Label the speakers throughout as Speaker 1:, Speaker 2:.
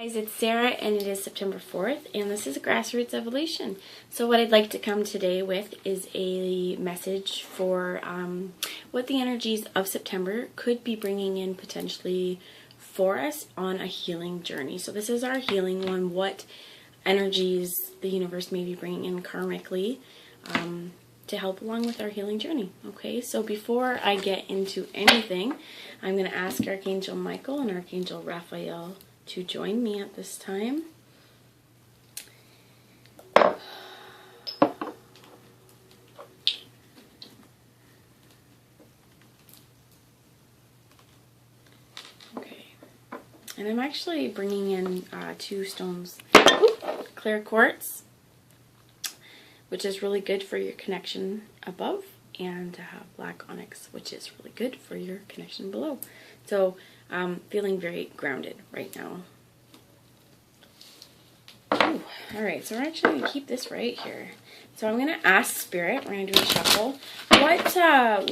Speaker 1: Guys, it's Sarah and it is September 4th and this is Grassroots Evolution. So what I'd like to come today with is a message for what the energies of September could be bringing in potentially for us on a healing journey. So this is our healing one, what energies the universe may be bringing in karmically to help along with our healing journey. Okay, so before I get into anything, I'm going to ask Archangel Michael and Archangel Raphael to join me at this time. Okay, and I'm actually bringing in two stones, clear quartz, which is really good for your connection above, and black onyx, which is really good for your connection below. So feeling very grounded right now. Ooh, all right, so we're actually going to keep this right here. So I'm going to ask Spirit, we're going to do a shuffle,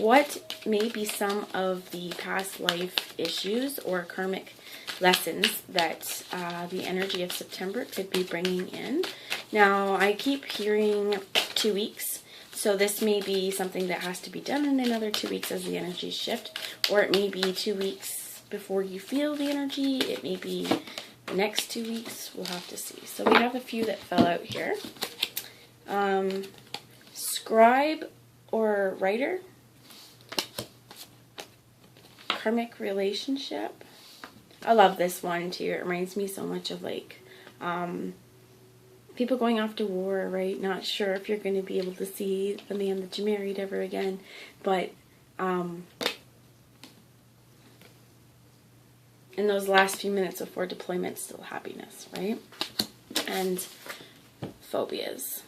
Speaker 1: what may be some of the past life issues or karmic lessons that the energy of September could be bringing in. Now, I keep hearing 2 weeks. So this may be something that has to be done in another 2 weeks as the energies shift, or it may be 2 weeks before you feel the energy. It may be the next 2 weeks. We'll have to see. So we have a few that fell out here. Scribe or writer, karmic relationship. I love this one too. It reminds me so much of like people going off to war, right? Not sure if you're going to be able to see the man that you married ever again, but in those last few minutes before deployment, still happiness, right? And phobias.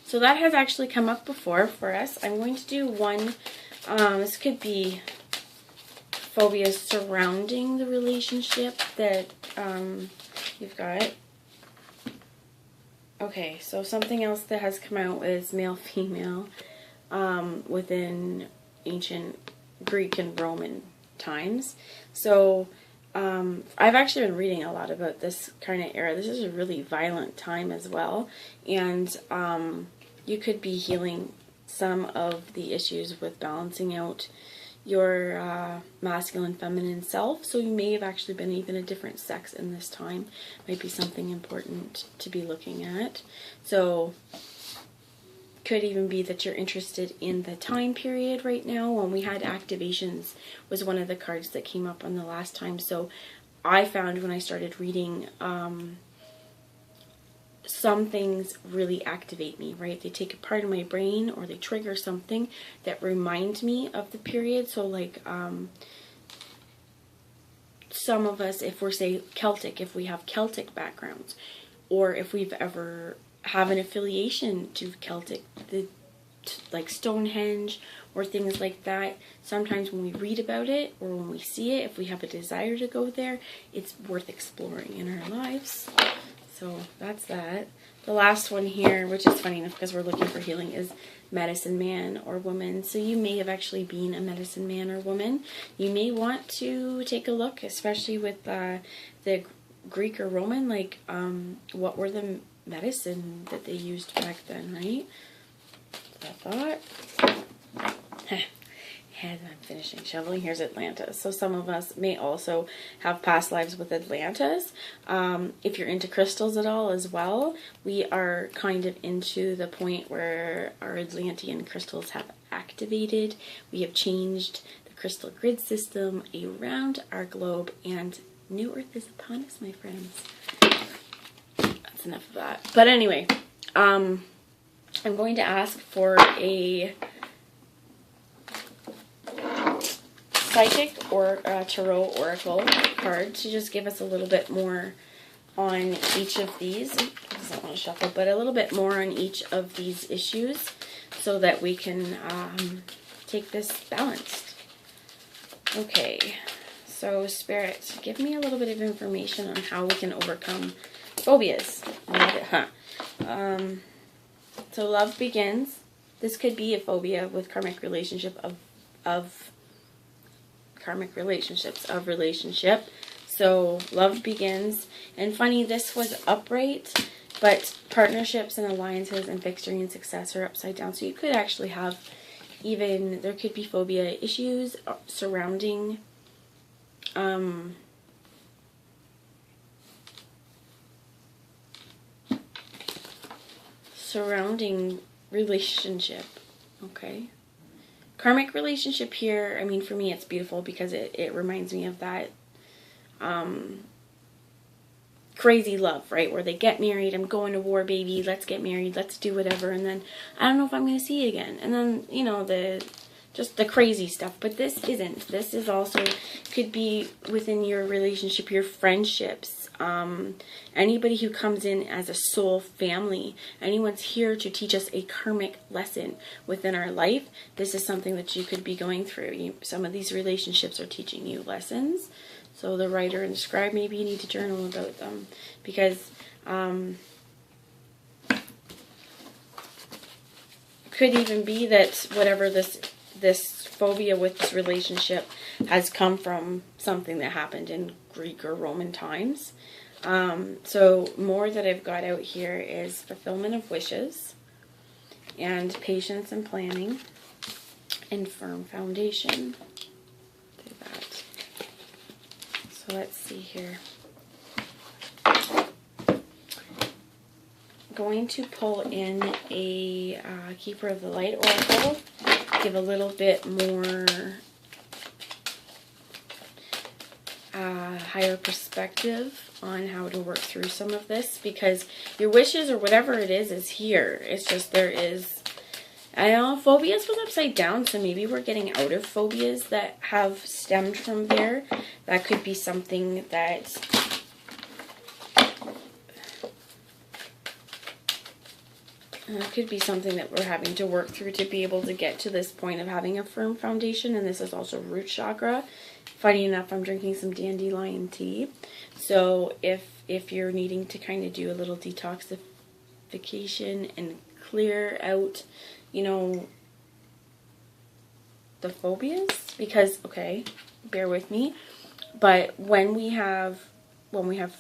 Speaker 1: So that has actually come up before for us. I'm going to do one, this could be phobias surrounding the relationship that you've got. Okay, so something else that has come out is male-female within ancient Greek and Roman times. So I've actually been reading a lot about this kind of era. This is a really violent time as well, and you could be healing some of the issues with balancing out your masculine, feminine self. So you may have actually been even a different sex in this time. Might be something important to be looking at. So could even be that you're interested in the time period right now. When we had activations was one of the cards that came up on the last time. So I found when I started reading, some things really activate me, right? They take a part of my brain or they trigger something that remind me of the period. So like some of us, if we're say Celtic, if we have Celtic backgrounds, or if we've ever have an affiliation to Celtic, like Stonehenge or things like that, sometimes when we read about it or when we see it, if we have a desire to go there, it's worth exploring in our lives. So that's that. The last one here, which is funny enough because we're looking for healing, is medicine man or woman. So you may have actually been a medicine man or woman. You may want to take a look, especially with the Greek or Roman, like what were the medicine that they used back then, right? I thought. As I'm finishing shoveling, here's Atlantis. So some of us may also have past lives with Atlantis. If you're into crystals at all as well, we are kind of into the point where our Atlantean crystals have activated. We have changed the crystal grid system around our globe, and New Earth is upon us, my friends. That's enough of that. But anyway, I'm going to ask for a psychic or tarot oracle card to just give us a little bit more on each of these. I don't want to shuffle, but a little bit more on each of these issues so that we can take this balanced. Okay, so Spirit, give me a little bit of information on how we can overcome phobias. So love begins. This could be a phobia with karmic relationship of relationship. So love begins. And funny, this was upright, but partnerships and alliances and victory and success are upside down. So you could actually have even, there could be phobia issues surrounding relationship. Okay. Karmic relationship here, I mean, for me it's beautiful because it reminds me of that crazy love, right? Where they get married, I'm going to war, baby, let's get married, let's do whatever, and then I don't know if I'm going to see you again. And then, you know, just the crazy stuff. But this isn't. This is also, could be within your relationship, your friendships, anybody who comes in as a soul family, anyone's here to teach us a karmic lesson within our life. This is something that you could be going through. Some of these relationships are teaching you lessons. So the writer and the scribe, maybe you need to journal about them, because could even be that whatever this phobia with this relationship has come from something that happened in Greek or Roman times. So more that I've got out here is fulfillment of wishes and patience and planning and firm foundation. Do that. So let's see here. Going to pull in a Keeper of the Light oracle, give a little bit more higher perspective on how to work through some of this, because your wishes or whatever it is here. It's just there is, I don't know, phobias was upside down, so maybe we're getting out of phobias that have stemmed from there. That could be something that we're having to work through to be able to get to this point of having a firm foundation. And this is also root chakra. Funny enough, I'm drinking some dandelion tea. So if you're needing to kind of do a little detoxification and clear out, you know, the phobias, because, okay, bear with me, but when we have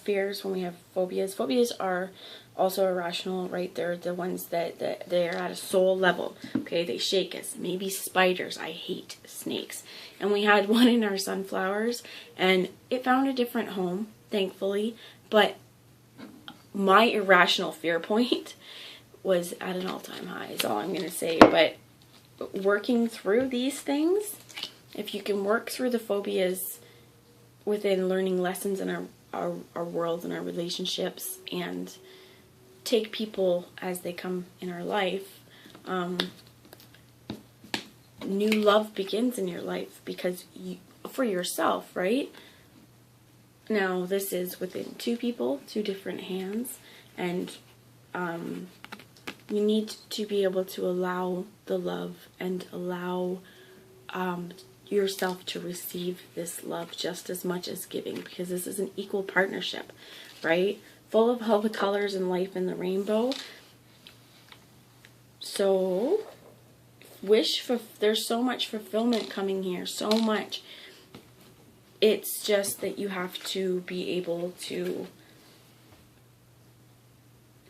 Speaker 1: fears, when we have phobias are also irrational, right? They're the ones that they're at a soul level. Okay, they shake us. Maybe spiders. I hate snakes. And we had one in our sunflowers, and it found a different home, thankfully. But my irrational fear point was at an all-time high, is all I'm going to say. But working through these things, if you can work through the phobias within learning lessons in our world and our relationships, and take people as they come in our life, new love begins in your life, because for yourself, right? Now this is within two people, two different hands, and you need to be able to allow the love and allow yourself to receive this love just as much as giving, because this is an equal partnership, right? Full of all the colors and life in the rainbow. So there's so much fulfillment coming here, so much. It's just that you have to be able to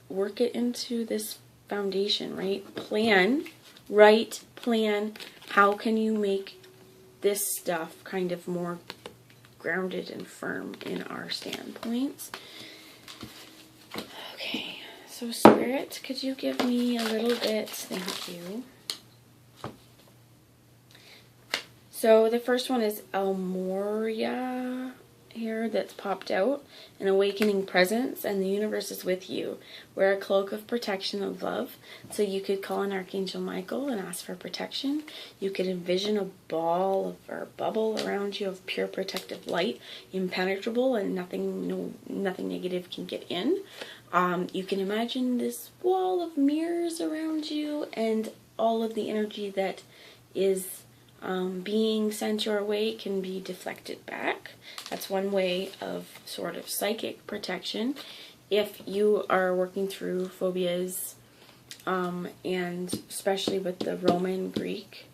Speaker 1: work it into this foundation, right? Plan, how can you make this stuff kind of more grounded and firm in our standpoints. Okay, so Spirit, could you give me a little bit? Thank you. So the first one is Elmoria here that's popped out. An awakening presence, and the universe is with you. Wear a cloak of protection of love. So you could call on Archangel Michael and ask for protection. You could envision a ball or a bubble around you of pure protective light, impenetrable, and nothing negative can get in. You can imagine this wall of mirrors around you, and all of the energy that is being sent your way can be deflected back. That's one way of sort of psychic protection. If you are working through phobias, and especially with the Roman Greek,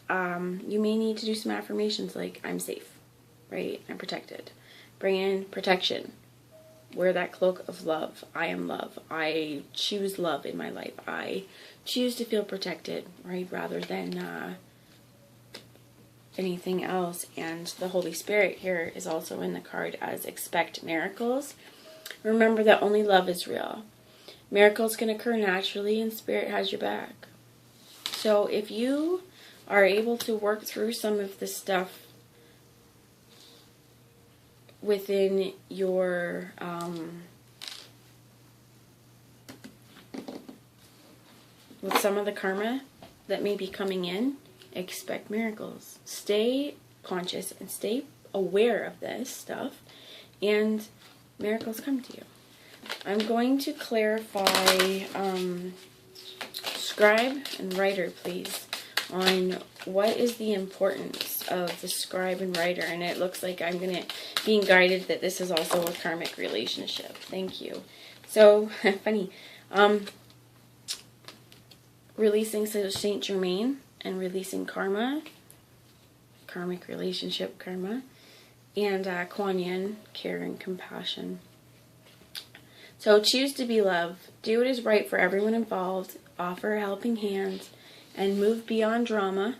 Speaker 1: you may need to do some affirmations like, I'm safe, right? I'm protected. Bring in protection. Wear that cloak of love. I am love. I choose love in my life. I choose to feel protected, right? Rather than anything else. And the Holy Spirit here is also in the card as expect miracles. Remember that only love is real. Miracles can occur naturally and Spirit has your back. So if you are able to work through some of the stuff within your with some of the karma that may be coming in, expect miracles. Stay conscious and stay aware of this stuff, and miracles come to you. I'm going to clarify scribe and writer, please, on what is the importance of the scribe and writer. And it looks like I'm being guided that this is also a karmic relationship. Thank you. So funny. Releasing Saint Germain and releasing karma, karmic relationship karma, and Kuan Yin, care and compassion. So choose to be love. Do what is right for everyone involved. Offer a helping hand and move beyond drama.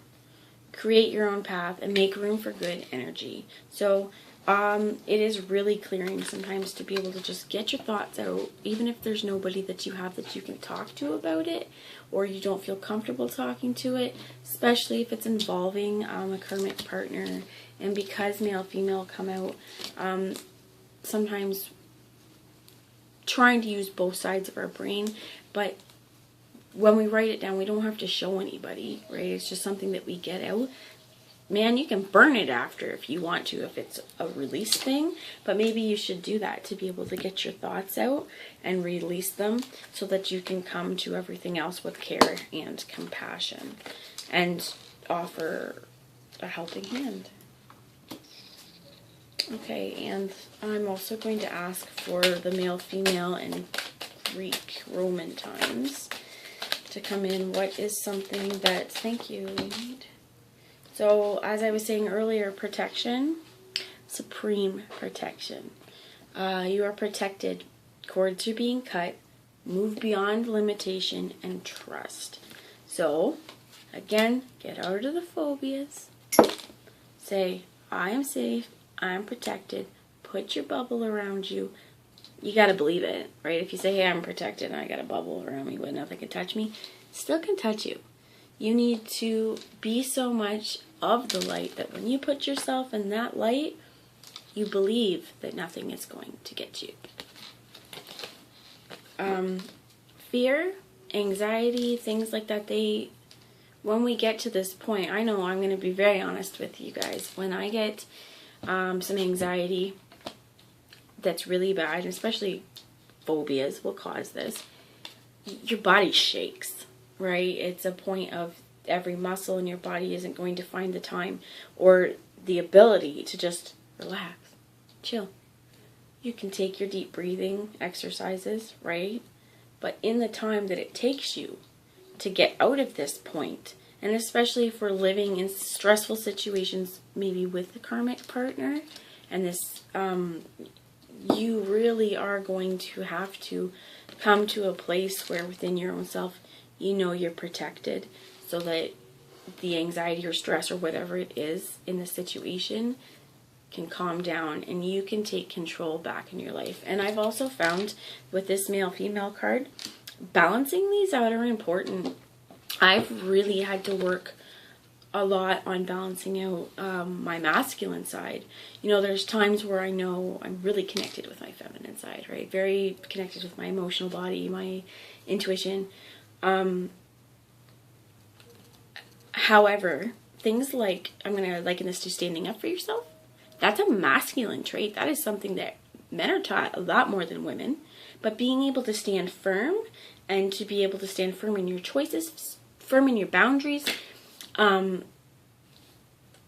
Speaker 1: Create your own path and make room for good energy. So it is really clearing sometimes to be able to just get your thoughts out, even if there's nobody that you have that you can talk to about it, or you don't feel comfortable talking to it, especially if it's involving a karmic partner. And because male, female come out, sometimes trying to use both sides of our brain, but when we write it down, we don't have to show anybody, right? It's just something that we get out. Man, you can burn it after if you want to, if it's a release thing, but maybe you should do that to be able to get your thoughts out and release them so that you can come to everything else with care and compassion and offer a helping hand. Okay, and I'm also going to ask for the male, female, and Greek, Roman times to come in. What is something that, thank you, we need? So, as I was saying earlier, protection, supreme protection. You are protected. Cords are being cut. Move beyond limitation and trust. So, again, get out of the phobias. Say, I am safe. I'm protected. Put your bubble around you. You gotta believe it, right? If you say, hey, I'm protected and I got a bubble around me but nothing can touch me, still can touch you. You need to be so much of the light that when you put yourself in that light, you believe that nothing is going to get you. Fear, anxiety, things like that, when we get to this point, I know I'm going to be very honest with you guys. When I get some anxiety that's really bad, especially phobias will cause this, your body shakes, right? It's a point of every muscle in your body isn't going to find the time or the ability to just relax, chill. You can take your deep breathing exercises, right? But in the time that it takes you to get out of this point, and especially if we're living in stressful situations, maybe with the karmic partner, and this, you really are going to have to come to a place where within your own self, you know you're protected, so that the anxiety or stress or whatever it is in the situation can calm down and you can take control back in your life. And I've also found with this male-female card, balancing these out are important. I've really had to work a lot on balancing out my masculine side. You know, there's times where I know I'm really connected with my feminine side, right? Very connected with my emotional body, my intuition. However, things like, I'm going to liken this to standing up for yourself. That's a masculine trait. That is something that men are taught a lot more than women. But being able to stand firm and to be able to stand firm in your choices, firm in your boundaries,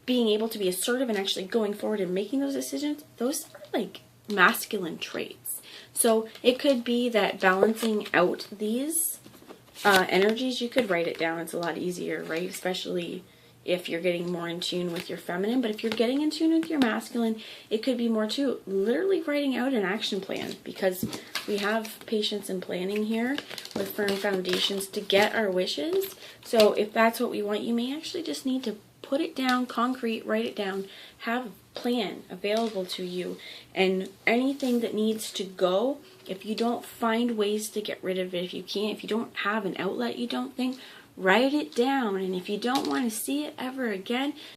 Speaker 1: being able to be assertive and actually going forward and making those decisions, those are like masculine traits. So it could be that balancing out these energies, you could write it down. It's a lot easier, right? Especially if you're getting more in tune with your feminine. But if you're getting in tune with your masculine, it could be more too. Literally writing out an action plan, because we have patience and planning here with firm foundations to get our wishes. So if that's what we want, you may actually just need to put it down, concrete, write it down, have a plan available to you. And anything that needs to go, if you don't find ways to get rid of it, if you don't have an outlet, you don't think, write it down. And if you don't want to see it ever again,